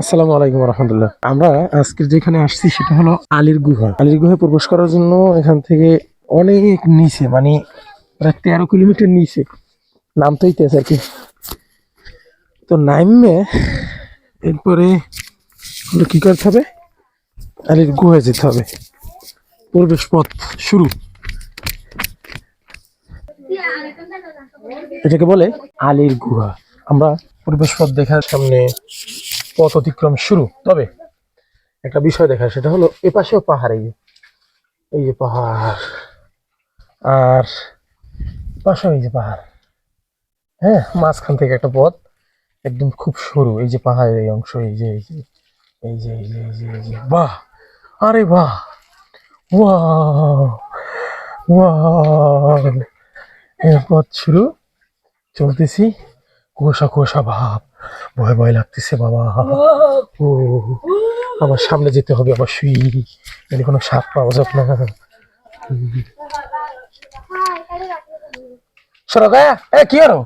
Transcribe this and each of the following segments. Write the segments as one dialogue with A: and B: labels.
A: আসসালামু আলাইকুম রহমতুল্লাহ। আমরা আজকে যেখানে আসছি সেটা হলো আলীর গুহা। আলীর গুহায় প্রবেশ করার জন্য এখান থেকে অনেক নিচে, মানে প্রায় 13 কিলোমিটার নিচে নামতে হইতেছে আর কি। তো নামে এরপরে কি করতে হবে, আলীর গুহায় যেতে হবে। প্রবেশ পথ শুরু, এটাকে বলে আলীর গুহা। আমরা প্রবেশ পথ দেখার সামনে পথ অতিক্রম শুরু। তবে একটা বিষয় দেখা, সেটা হলো এপাশেও পাহাড়, এই যে পাহাড়, আর পাশেও এই যে পাহাড়। হ্যাঁ, মাঝখান থেকে একটা পথ একদম খুব সরু, এই যে পাহাড়ের এই অংশ, এই যে এই যে এই যে এই যে এই যে এই যে বাহ, আরে বাহ, ওয়াও ওয়াও। এর পথ শুরু, চলতেছি, কুয়াশা কুয়াশা ভাব, ভয় ভয় লাগতেছে বাবা। ও, আমার সামনে যেতে হবে অবশ্যই, যদি কোনো সাপ পাওয়া যাবে না। সরো গায়া, এ কি আরো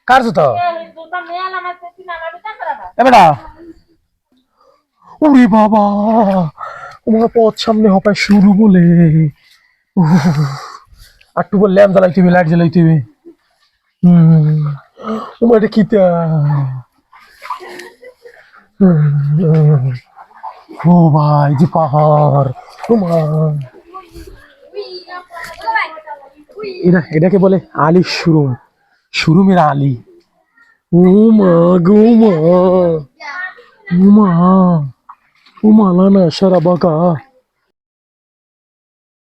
A: কার জুতো এবেটা, ওরে বাবা, তোমার পথ সামনে হপায় শুরু বলে। একটু বললে ল্যাম্প জ্বালাইতে হবে, লাইট জ্বালাইতে হবে। তোমার এটা কিতা, ও ভাই যে পাহাড় তোমার, এটাকে বলে আলী শোরুম, শোরুমের আলী। ও মা গো মা, ও মা, ও মালানা সারা বাঁকা।